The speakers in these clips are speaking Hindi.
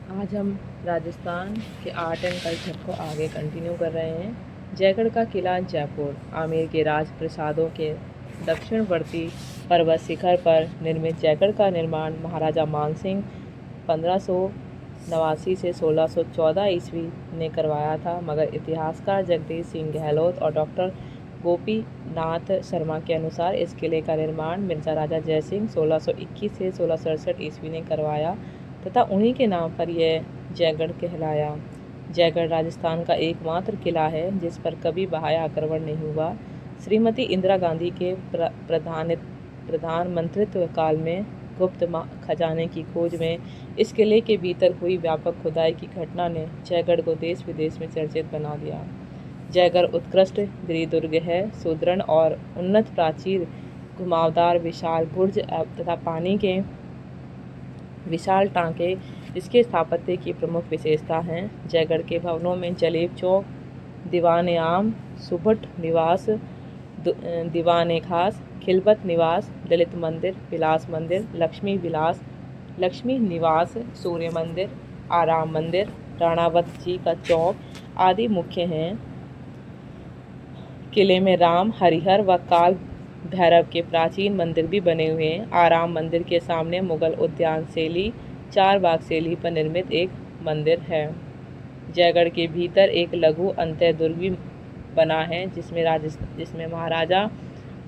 आज हम राजस्थान के आर्ट एंड कल्चर को आगे कंटिन्यू कर रहे हैं। जयगढ़ का किला जयपुर आमेर के राज प्रसादों के दक्षिणवर्ती पर्वत शिखर पर निर्मित जयगढ़ का निर्माण महाराजा मानसिंह 1589 से 1614 ईस्वी ने करवाया था, मगर इतिहासकार जगदीश सिंह गहलोत और डॉक्टर गोपीनाथ शर्मा के अनुसार इस किले का निर्माण मिर्जा राजा जयसिंह 1621 से 1667 ईस्वी ने करवाया तथा उन्हीं के नाम पर यह जयगढ़ कहलाया। जयगढ़ राजस्थान का एकमात्र किला है जिस पर कभी बाह्य आक्रमण नहीं हुआ। श्रीमती इंदिरा गांधी के प्रधानमंत्रित्व काल में गुप्त खजाने की खोज में इस किले के भीतर हुई व्यापक खुदाई की घटना ने जयगढ़ को देश विदेश में चर्चित बना दिया। जयगढ़ उत्कृष्ट गिरिदुर्ग है। सुदृढ़ और उन्नत प्राचीर, घुमावदार विशाल बुर्ज तथा पानी के विशाल टांके इसके स्थापत्य की प्रमुख विशेषता हैं। जयगढ़ के भवनों में जलेब चौक, दीवान आम, सुभट निवास, दीवान खास, खिलबत निवास, दलित मंदिर, विलास मंदिर, लक्ष्मी निवास, सूर्य मंदिर, आराम मंदिर, राणावत जी का चौक आदि मुख्य हैं। किले में राम, हरिहर व काल भैरव के प्राचीन मंदिर भी बने हुए हैं। आराम मंदिर के सामने मुगल उद्यान शैली, चार बाग शैली पर निर्मित एक मंदिर है। जयगढ़ के भीतर एक लघु अंतर्दुर्ग भी बना है जिसमें महाराजा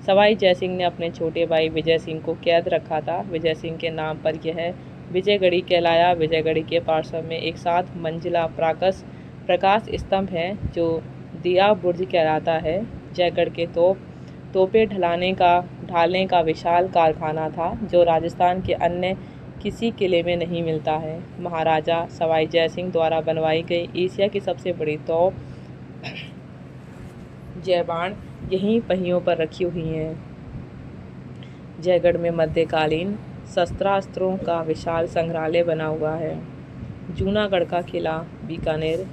सवाई जयसिंह ने अपने छोटे भाई विजय सिंह को कैद रखा था। विजय सिंह के नाम पर यह विजयगढ़ी कहलाया। विजयगढ़ी के पार्श्व में एक 7 मंजिला प्रकाश स्तंभ है जो दिया बुर्ज कहलाता है। जयगढ़ के तोपे ढालने का विशाल कारखाना था जो राजस्थान के अन्य किसी किले में नहीं मिलता है। महाराजा सवाई जयसिंह द्वारा बनवाई गई एशिया की सबसे बड़ी तोप जयबाण यहीं पहियों पर रखी हुई हैं। जयगढ़ में मध्यकालीन शस्त्रास्त्रों का विशाल संग्रहालय बना हुआ है। जूनागढ़ का किला बीकानेर।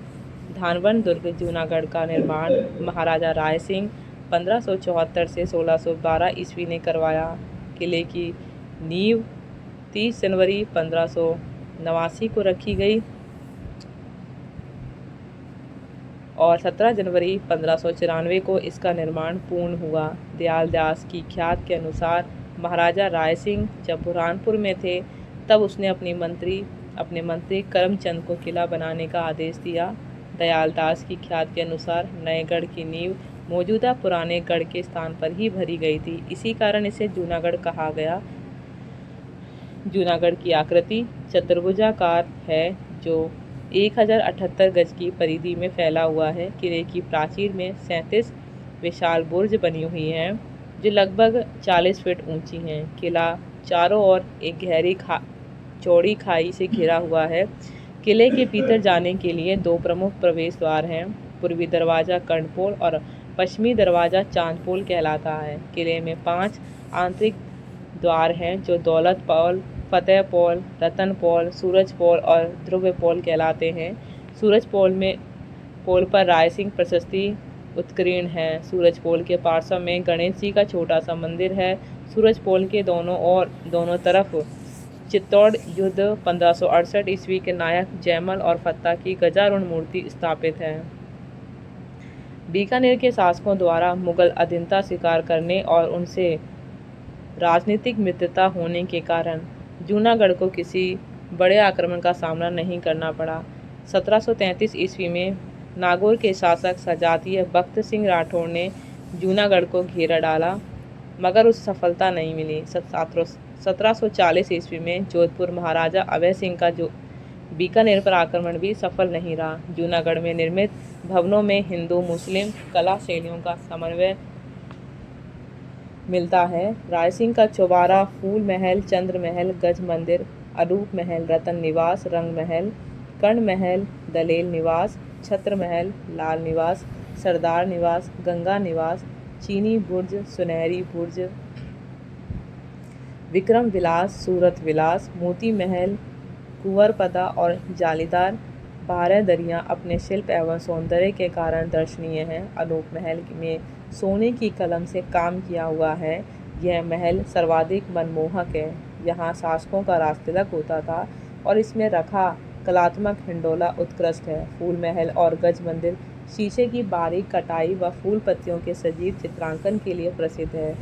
धानवन दुर्ग जूनागढ़ का निर्माण महाराजा राय सिंह 1574 से 1612 ईस्वी ने करवाया। किले की नींव 30 जनवरी 1589 को रखी गई और 17 जनवरी 1594 को इसका निर्माण पूर्ण हुआ। दयाल दास की ख्यात के अनुसार महाराजा राय सिंह जब बुरहानपुर में थे तब उसने अपने मंत्री करमचंद को किला बनाने का आदेश दिया। दयाल दास की ख्यात के अनुसार नए गढ़ की नींव मौजूदा पुराने गढ़ के स्थान पर ही भरी गई थी, इसी कारण इसे जूनागढ़ कहा गया। जूनागढ़ की आकृति चतुर्भुजाकार है जो 1078 गज की परिधि में फैला हुआ है। किले की प्राचीर में 37 विशाल बुर्ज बनी हुई हैं जो लगभग 40 फीट ऊंची हैं। किला चारों ओर एक गहरी चौड़ी खाई से घिरा हुआ है। किले के भीतर जाने के लिए 2 प्रमुख प्रवेश द्वार हैं। पूर्वी दरवाज़ा कर्णपोल और पश्चिमी दरवाज़ा चांदपोल कहलाता है। किले में 5 आंतरिक द्वार हैं जो दौलत पोल, फतेह पोल, रतन पोल, सूरज पोल और ध्रुव पोल कहलाते हैं। सूरज पोल पर राय सिंह प्रशस्ति उत्कीर्ण है। सूरज पोल के पार्श्व में गणेश जी का छोटा सा मंदिर है। सूरज पोल के दोनों तरफ चित्तौड़ युद्ध 1568 ईस्वी के नायक जयमल और फत्ता की गजारूढ़ मूर्ति स्थापित है। बीकानेर के शासकों द्वारा मुगल अधीनता स्वीकार करने और उनसे राजनीतिक मित्रता होने के कारण जूनागढ़ को किसी बड़े आक्रमण का सामना नहीं करना पड़ा। 1733 ईस्वी में नागौर के शासक सजातीय बख्त सिंह राठौर ने जूनागढ़ को घेरा डाला, मगर उसे सफलता नहीं मिली। 1740 ईस्वी में जोधपुर महाराजा अभय सिंह का जो बीकानेर पर आक्रमण भी सफल नहीं रहा। जूनागढ़ में निर्मित भवनों में हिंदू मुस्लिम कला शैलियों का समन्वय मिलता है। रायसिंह का चौबारा, फूल महल, चंद्र महल, गज मंदिर, अरूप महल, रतन निवास, रंग महल, कर्ण महल, दलेल निवास, छत्र महल, लाल निवास, सरदार निवास, गंगा निवास, चीनी बुर्ज, सुनहरी बुर्ज, विक्रम विलास, सूरत विलास, मोती महल, कुंवरपदा और जालीदार बारहदरियाँ अपने शिल्प एवं सौंदर्य के कारण दर्शनीय हैं। अनूप महल में सोने की कलम से काम किया हुआ है। यह महल सर्वाधिक मनमोहक है। यहाँ शासकों का राजतिलक होता था और इसमें रखा कलात्मक हिंडोला उत्कृष्ट है। फूल महल और गज मंदिर शीशे की बारीक कटाई व फूल पत्तियों के सजीव चित्रांकन के लिए प्रसिद्ध है।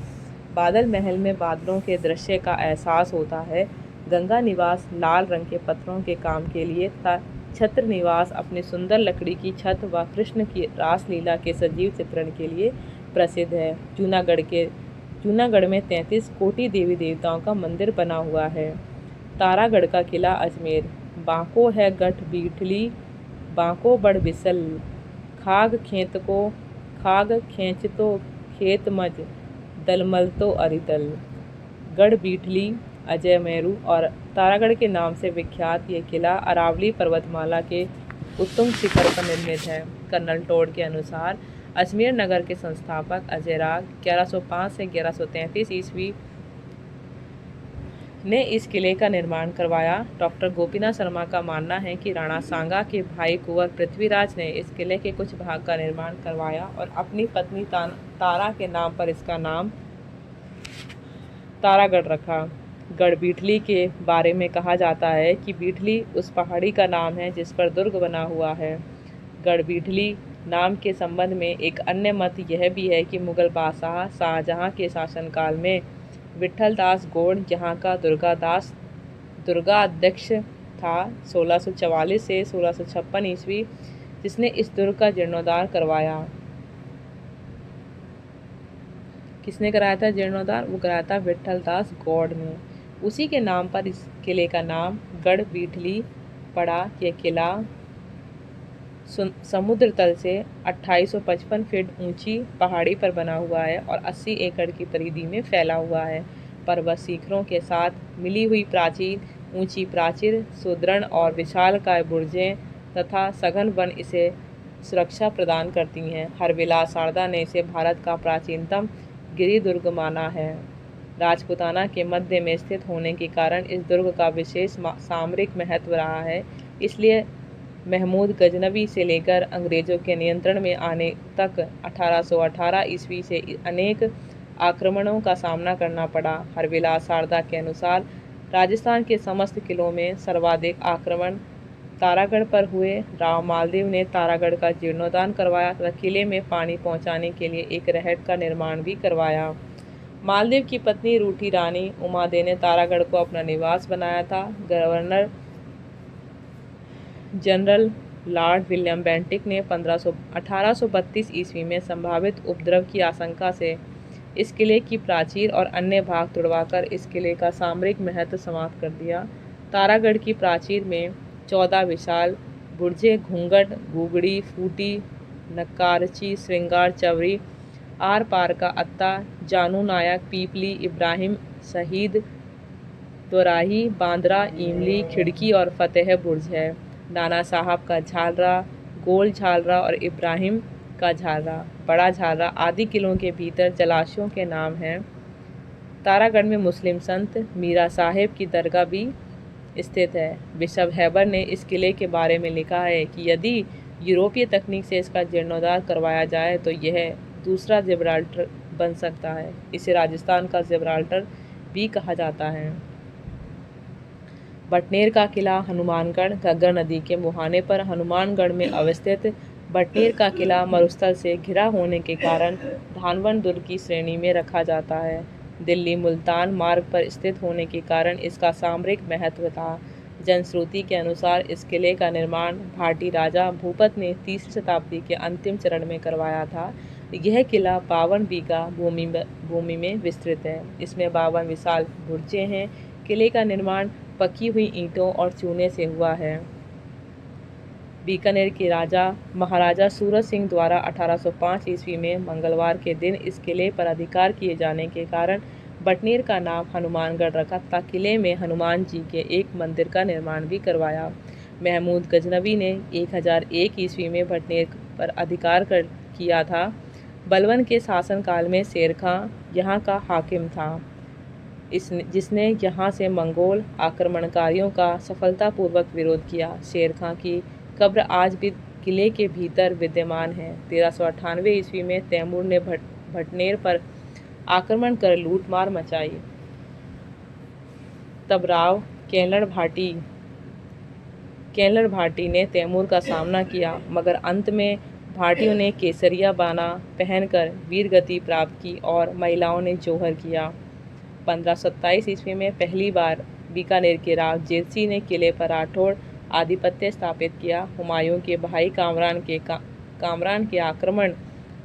बादल महल में बादलों के दृश्य का एहसास होता है। गंगा निवास लाल रंग के पत्थरों के काम के लिए तथा छत्र निवास अपनी सुंदर लकड़ी की छत व कृष्ण की रासलीला के सजीव चित्रण के लिए प्रसिद्ध है। जूनागढ़ में 33 कोटि देवी देवताओं का मंदिर बना हुआ है। तारागढ़ का किला अजमेर। बांको है गठ बीठली, बांको बड़ बिसल, खाग खींचतो खेत मज, दलमल तो अरिदल। गढ़ बीठली, अजय मेरू और तारागढ़ के नाम से विख्यात ये किला अरावली पर्वतमाला के उत्तुंग शिखर पर निर्मित है। कर्नल टोड के अनुसार अजमेर नगर के संस्थापक अजयराग 1105 से 1133 ईस्वी ने इस किले का निर्माण करवाया। डॉक्टर गोपीनाथ शर्मा का मानना है कि राणा सांगा के भाई कुंवर पृथ्वीराज ने इस किले के कुछ भाग का निर्माण करवाया और अपनी पत्नी तारा के नाम पर इसका नाम तारागढ़ रखा। गढ़ बीठली के बारे में कहा जाता है कि बीठली उस पहाड़ी का नाम है जिस पर दुर्ग बना हुआ है। गढ़ बीठली नाम के संबंध में एक अन्य मत यह भी है कि मुगल बादशाह शाहजहां के शासनकाल में विट्ठल दास गौड़ यहाँ का दुर्गा अध्यक्ष था 1644 से 1656 ईस्वी, जिसने इस दुर्ग का जीर्णोद्धार करवाया। किसने कराया था जीर्णोद्धार? वो कराया था विट्ठल दास गौड़ ने। उसी के नाम पर इस किले का नाम गढ़ बीठली पड़ा। यह किला समुद्र तल से 2855 फीट ऊंची पहाड़ी पर बना हुआ है और 80 एकड़ की परिधि में फैला हुआ है। पर्वत शिखरों के साथ मिली हुई प्राचीन ऊंची प्राचीर, सुदृढ़ और विशालकाय बुर्जें तथा सघन वन इसे सुरक्षा प्रदान करती हैं। हरविलास शारदा ने इसे भारत का प्राचीनतम गिरि दुर्ग माना है। राजपूताना के मध्य में स्थित होने के कारण इस दुर्ग का विशेष सामरिक महत्व रहा है। इसलिए महमूद गजनवी से लेकर अंग्रेजों के नियंत्रण में आने तक 1818 ईस्वी से अनेक आक्रमणों का सामना करना पड़ा। हरविलास शारदा के अनुसार राजस्थान के समस्त किलों में सर्वाधिक आक्रमण तारागढ़ पर हुए। राव मालदेव ने तारागढ़ का जीर्णोद्धार करवाया तथा किले में पानी पहुंचाने के लिए एक रहट का निर्माण भी करवाया। मालदेव की पत्नी रूठी रानी उमादे ने तारागढ़ को अपना निवास बनाया था। Governor general Lord William Bentinck ने 1832 ईस्वी में संभावित उपद्रव की आशंका से इस किले की प्राचीर और अन्य भाग तुड़वाकर इस किले का सामरिक महत्व समाप्त कर दिया। तारागढ़ की प्राचीर में 14 विशाल बुर्जे घूंघट, गुगड़ी, फूटी, नक्कारची, श्रृंगार, चवरी, आर पार का अत्ता, जानू नायक, पीपली, इब्राहिम, शहीद, दोराही, बांद्रा, इमली, खिड़की और फतेह बुर्ज है। नाना साहब का झालरा, गोल झालरा और इब्राहिम का झालरा, बड़ा झालरा आदि किलों के भीतर जलाशयों के नाम हैं। तारागढ़ में मुस्लिम संत मीरा साहेब की दरगाह भी स्थित है। बिशप हैबर ने इस किले के बारे में लिखा है कि यदि यूरोपीय तकनीक से इसका जीर्णोद्धार करवाया जाए तो यह दूसरा जिब्राल्टर बन सकता है। इसे राजस्थान का जिब्राल्टर भी कहा जाता है। बटनेर का किला हनुमानगढ़ घग्गर नदी के मुहाने पर हनुमानगढ़ में अवस्थित बटनेर का किला मरुस्थल से घिरा होने के कारण धानवन दुर्ग की श्रेणी में रखा जाता है। दिल्ली मुल्तान मार्ग पर स्थित होने के कारण इसका सामरिक महत्व था। जनश्रुति के अनुसार इस किले का निर्माण भाटी राजा भूपत ने 3वीं शताब्दी के अंतिम चरण में करवाया था। यह किला 52 बीघा भूमि में विस्तृत है। इसमें 52 विशाल बुर्जें हैं। किले का निर्माण पकी हुई ईंटों और चूने से हुआ है। बीकानेर के राजा महाराजा सूरज सिंह द्वारा 1805 ईस्वी में मंगलवार के दिन इस किले पर अधिकार किए जाने के कारण बटनेर का नाम हनुमानगढ़ रखा तथा किले में हनुमान जी के एक मंदिर का निर्माण भी करवाया। महमूद गजनवी ने 1001 ईस्वी में बटनेर पर अधिकार किया था। बलवन के शासनकाल में शेर खां यहाँ का हाकिम था, जिसने यहाँ से मंगोल आक्रमणकारियों का सफलतापूर्वक विरोध किया। शेर खां की कब्र आज भी किले के भीतर विद्यमान है। 1398 ईस्वी में तैमूर ने बटनेर पर आक्रमण कर लूटमार मचाई। तब राव केलड़ भाटी केलर भाटी ने तैमूर का सामना किया, मगर अंत में भाटियों ने केसरिया बाना पहनकर वीरगति प्राप्त की और महिलाओं ने जौहर किया। 1527 ईस्वी में पहली बार बीकानेर के राव जेत सिंह ने किले पर राठौड़ आधिपत्य स्थापित किया। हुमायूं के भाई कामरान के आक्रमण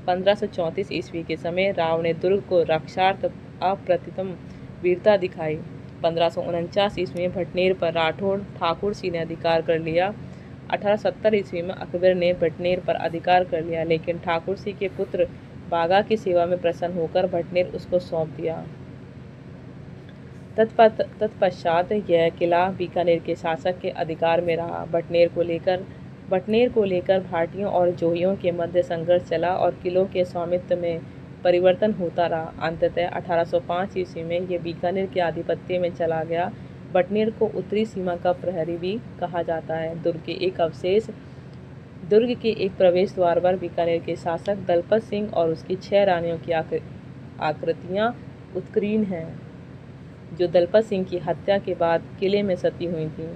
1534 ईस्वी के समय राव ने दुर्ग को रक्षार्थ अप्रतिम वीरता दिखाई। 1549 ईस्वी में भटनेर पर राठौड़ ठाकुर सिंह ने अधिकार कर लिया। 1870 ईस्वी में अकबर ने भटनेर पर अधिकार कर लिया, लेकिन ठाकुर सिंह के पुत्र बागा की सेवा में प्रसन्न होकर भटनेर उसको सौंप दिया। तत्पश्चात यह किला बीकानेर के शासक के अधिकार में रहा। भटनेर को लेकर भाटियों और जोहियों के मध्य संघर्ष चला और किलों के स्वामित्व में परिवर्तन होता रहा। अंततः 1805 ईस्वी में यह बीकानेर के आधिपत्य में चला गया। भटनेर को उत्तरी सीमा का प्रहरी भी कहा जाता है। दुर्ग के एक प्रवेश द्वार पर बीकानेर के शासक दलपत सिंह और उसकी 6 रानियों की आकृतियाँ उत्कीर्ण हैं, जो दलपत सिंह की हत्या के बाद किले में सती हुई थीं।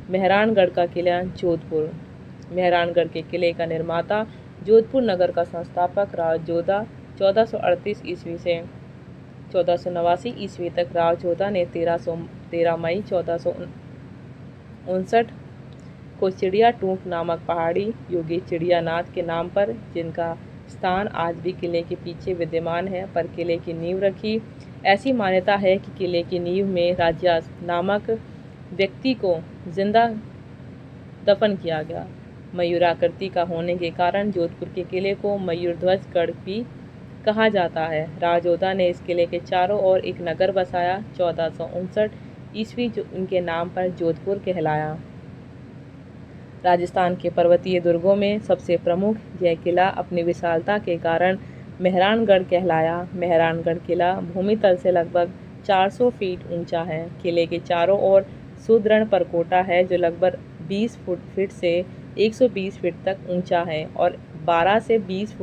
मेहरानगढ़ का किला जोधपुर। मेहरानगढ़ के किले का निर्माता जोधपुर नगर का संस्थापक राव जोधा 1438 ईस्वी से 1489 ईस्वी तक राव जोधा ने 13 मई 1459 को चिड़िया टूंक नामक पहाड़ी योगी चिड़ियानाथ के नाम पर, जिनका स्थान आज भी किले के पीछे विद्यमान है, पर किले की नींव रखी। ऐसी मान्यता है कि किले की नींव में राजा नामक व्यक्ति को जिंदा दफन किया गया। मयूराकृति का होने के कारण जोधपुर के किले को मयूरध्वज गढ़ भी कहा जाता है। राव जोधा ने इस किले के चारों ओर एक नगर बसाया। 1459 ईस्वी जो उनके नाम पर जोधपुर कहलाया। राजस्थान के पर्वतीय दुर्गों में सबसे प्रमुख यह किला अपनी विशालता के कारण मेहरानगढ़ कहलाया। मेहरानगढ़ किला भूमितल से लगभग 400 फीट ऊंचा है। किले के चारों ओर सुदृढ़ परकोटा है, जो लगभग 20 फीट से 120 फीट तक ऊंचा है और 12 से 20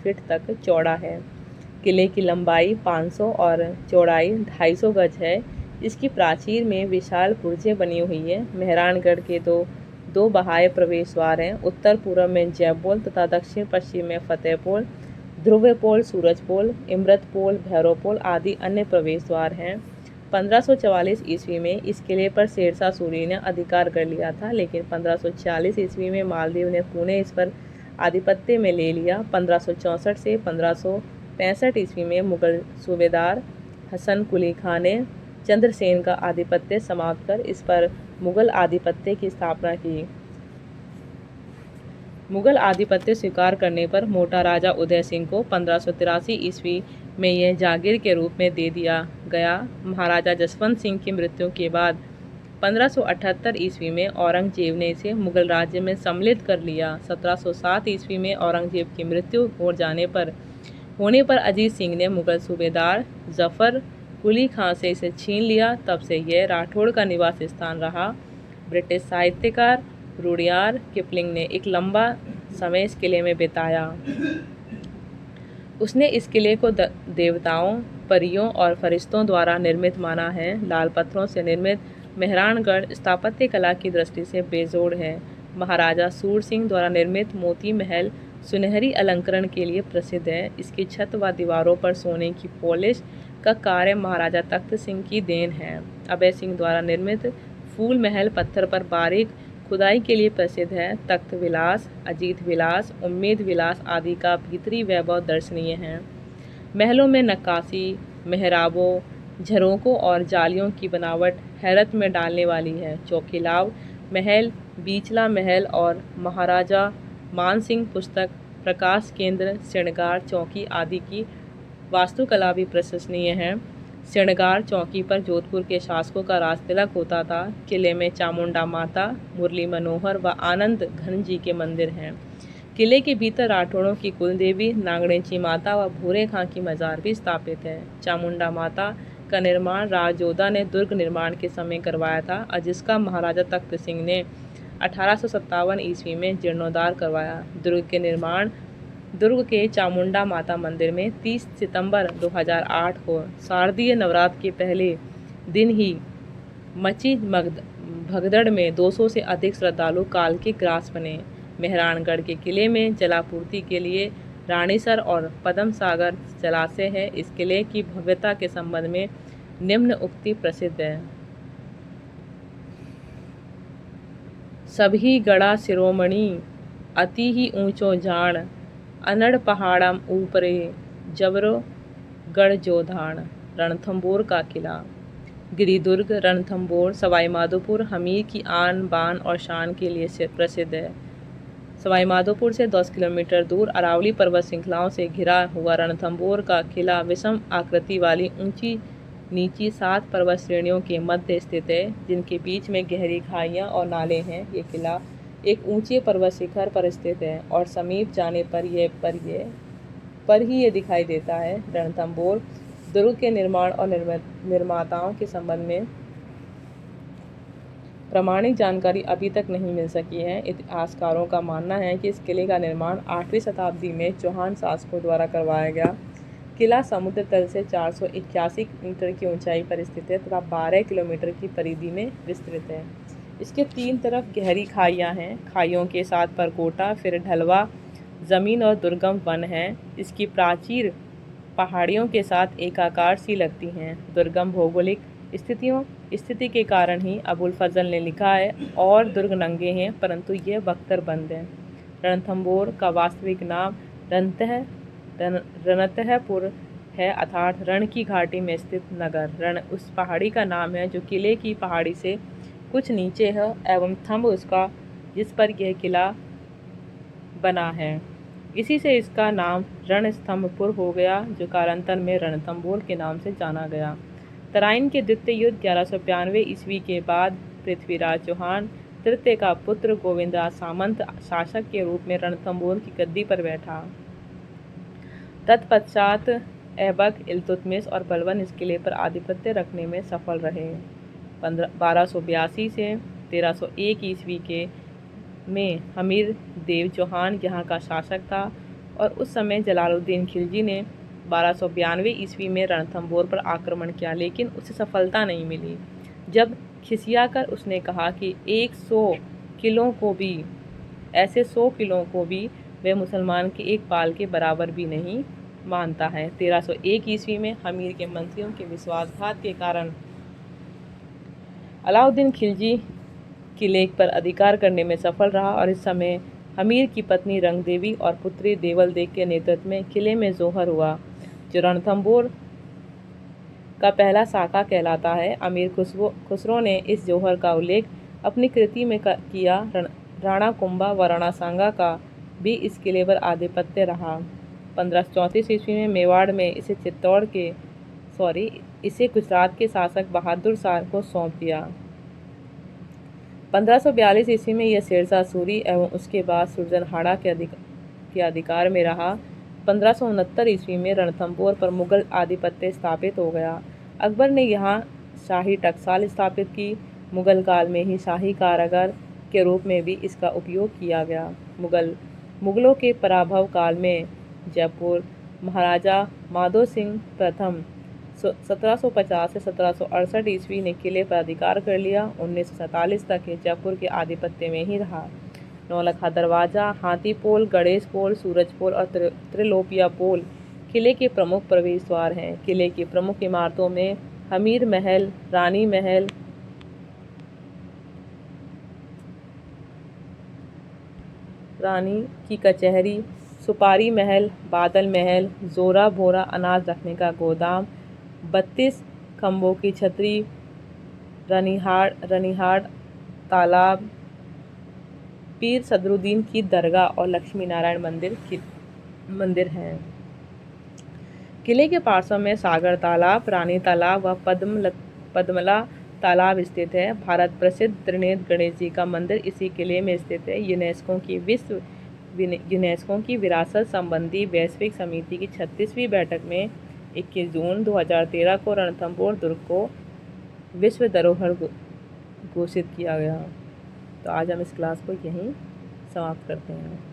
फीट तक चौड़ा है। किले की लंबाई 500 और चौड़ाई 250 गज है। इसकी प्राचीर में विशाल बुर्जें बनी हुई है। मेहरानगढ़ के दो बहाए प्रवेश द्वार हैं। उत्तर पूर्व में जयपोल तथा दक्षिण पश्चिम में फतेहपोल, ध्रुवपोल, सूरजपोल, इमरतपोल, भैरवपोल आदि अन्य प्रवेश द्वार हैं। 1544 ईस्वी में इस किले पर शेरशाह सूरी ने अधिकार कर लिया था, लेकिन 1546 ईस्वी में मालदीव ने पुणे इस पर आधिपत्य में ले लिया। 1564 से 1565 ईस्वी में मुगल सूबेदार हसन कुली खान ने चंद्रसेन का आधिपत्य समाप्त कर इस पर मुगल आधिपत्य की स्थापना की। मुगल आधिपत्य स्वीकार करने पर मोटा राजा उदय सिंह को 1583 ईस्वी में यह जागीर के रूप में दे दिया गया। महाराजा जसवंत सिंह की मृत्यु के बाद 1578 ईस्वी में औरंगजेब ने इसे मुगल राज्य में सम्मिलित कर लिया। 1707 ईस्वी में औरंगजेब की मृत्यु होने पर अजीत सिंह ने मुगल सूबेदार जफर कुली खां से इसे छीन लिया। तब से यह राठौड़ का निवास स्थान रहा। ब्रिटिश साहित्यकार रुडयार्ड किपलिंग ने एक लंबा समय इस किले में बिताया। उसने इस किले को देवताओं, परियों और फरिश्तों द्वारा निर्मित माना है। लाल पत्थरों से निर्मित मेहरानगढ़ स्थापत्य कला की दृष्टि से बेजोड़ है। महाराजा सूर सिंह द्वारा निर्मित मोती महल सुनहरी अलंकरण के लिए प्रसिद्ध है। इसकी छत व दीवारों पर सोने की पॉलिश का कार्य महाराजा तख्त सिंह की देन है। अभय सिंह द्वारा निर्मित फूल महल पत्थर पर बारीक खुदाई के लिए प्रसिद्ध है। तख्त विलास, अजीत विलास, उम्मेद विलास आदि का भीतरी वैभव दर्शनीय है। महलों में नक्काशी, मेहराबों, झरोकों और जालियों की बनावट हैरत में डालने वाली है। चौकीलाव महल, बीचला महल और महाराजा मानसिंह पुस्तक प्रकाश केंद्र, श्रृंगार चौकी आदि की वास्तुकला भी प्रशंसनीय है। श्रृंगार चौकी पर जोधपुर के शासकों का राज तिलक होता था। किले में चामुंडा माता, मुरली मनोहर व आनंद घन जी के मंदिर हैं। किले के भीतर राठौड़ों की कुलदेवी नागणेची माता व भूरे खां की मजार भी स्थापित है। चामुंडा माता का निर्माण राव जोधा ने दुर्ग निर्माण के समय करवाया था और जिसका महाराजा तख्त सिंह ने 1857 ईस्वी में जीर्णोद्धार करवाया। दुर्ग के चामुंडा माता मंदिर में 30 सितंबर 2008 को शारदीय नवरात्र के पहले दिन ही मची भगदड़ में 200 से अधिक श्रद्धालु काल के ग्रास बने। मेहरानगढ़ के किले में जलापूर्ति के लिए रानीसर और पद्म सागर जलाशय है। इस किले की भव्यता के संबंध में निम्न उक्ति प्रसिद्ध है। सभी गड़ा शिरोमणि अति ही ऊंचो जान, अनड़ पहाड़म ऊपरे जबरो गढ़ जोधान। रणथंबोर का किला। गिरिदुर्ग, रणथंबोर सवाईमाधोपुर हमीर की आन बान और शान के लिए प्रसिद्ध है। सवाईमाधोपुर से 10 किलोमीटर दूर अरावली पर्वत श्रृंखलाओं से घिरा हुआ रणथंबोर का किला विषम आकृति वाली ऊंची नीची 7 पर्वत श्रेणियों के मध्य स्थित है, जिनके बीच में गहरी खाइयां और नाले हैं। ये किला एक ऊंचे पर्वत शिखर पर स्थित है और समीप जाने पर ही ये दिखाई देता है। रणथंबोर दुर्ग के निर्माण और निर्माताओं के संबंध में प्रामाणिक जानकारी अभी तक नहीं मिल सकी है। इतिहासकारों का मानना है कि इस किले का निर्माण 8वीं शताब्दी में चौहान शासकों द्वारा करवाया गया। किला समुद्र तल से 481 मीटर की ऊंचाई पर स्थित है तथा 12 किलोमीटर की परिधि में विस्तृत है। इसके 3 तरफ गहरी खाइयां हैं। खाइयों के साथ परकोटा, फिर ढलवा जमीन और दुर्गम वन है। इसकी प्राचीर पहाड़ियों के साथ एकाकार सी लगती हैं। दुर्गम भौगोलिक स्थिति के कारण ही अबुल फजल ने लिखा है और दुर्ग नंगे हैं परंतु यह बख्तर बंद है। रणथंबोर का वास्तविक नाम रणतहपुर है अर्थात रण की घाटी में स्थित नगर। रण उस पहाड़ी का नाम है जो किले की पहाड़ी से कुछ नीचे है एवं थंब उसका जिस पर यह किला बना है। इसी से इसका नाम रणस्तंभपुर हो गया, जो कालांतर में रणथंबोर के नाम से जाना गया। तराइन के द्वितीय युद्ध 1192 ईस्वी के बाद पृथ्वीराज चौहान तृतीय का पुत्र गोविंदराज सामंत शासक के रूप में रणथंबोर की गद्दी पर बैठा। तत्पश्चात ऐबक, इल्तुतमिश और बलबन इस किले पर आधिपत्य रखने में सफल रहे। 1282 से 1301 ईस्वी के में हमीर देव चौहान यहाँ का शासक था और उस समय जलालुद्दीन खिलजी ने 1292 ईस्वी में रणथंबोर पर आक्रमण किया, लेकिन उसे सफलता नहीं मिली। जब खिसियाकर उसने कहा कि 100 किलों को भी वह मुसलमान के एक पाल के बराबर भी नहीं मानता है। 1301 ईस्वी में हमीर के मंत्रियों के विश्वासघात के कारण अलाउद्दीन खिलजी किले पर अधिकार करने में सफल रहा और इस समय हमीर की पत्नी रंगदेवी और पुत्री देवल देख के नेतृत्व में किले में जोहर हुआ, जो रणथंबोर का पहला साका कहलाता है। अमीर खुसरो ने इस जोहर का उल्लेख अपनी कृति में किया। राणा कुंभा व राणा सांगा का भी इस किले पर आधिपत्य रहा। 1534 ईस्वी में मेवाड़ में इसे गुजरात के शासक बहादुर शाह को सौंप दिया। 1542 ईस्वी में यह शेरशाह सूरी एवं उसके बाद सुरजनहाड़ा के अधिकार में रहा। 1569 ईस्वी में रणथंबोर पर मुगल आधिपत्य स्थापित हो गया। अकबर ने यहाँ शाही टकसाल स्थापित की। मुगल काल में ही शाही कारागार के रूप में भी इसका उपयोग किया गया। मुगलों के पराभव काल में जयपुर महाराजा माधो सिंह प्रथम 1750 से 1768 ईस्वी ने किले पर अधिकार कर लिया। 1947 तक ये जयपुर के आधिपत्य में ही रहा। नौलखा दरवाजा, हाथी पोल, गणेश पोल, सूरज पोल और त्रिलोपिया पोल किले के प्रमुख प्रवेश द्वार हैं। किले की प्रमुख इमारतों में हमीर महल, रानी महल, रानी की कचहरी, सुपारी महल, बादल महल, जोरा भोरा अनाज रखने का गोदाम, 32 खंभों की छतरी, रनिहाड़ तालाब, पीर सदरुद्दीन की दरगाह और लक्ष्मी नारायण मंदिर हैं। किले के पार्श्व में सागर तालाब, रानी तालाब व पद्मला तालाब स्थित है। भारत प्रसिद्ध त्रिनेत्र गणेश जी का मंदिर इसी किले में स्थित है। यूनेस्को की विरासत संबंधी वैश्विक समिति की 36वीं बैठक में 21 जून 2013 को रणथंबोर दुर्ग को विश्व धरोहर घोषित किया गया। तो आज हम इस क्लास को यहीं समाप्त करते हैं।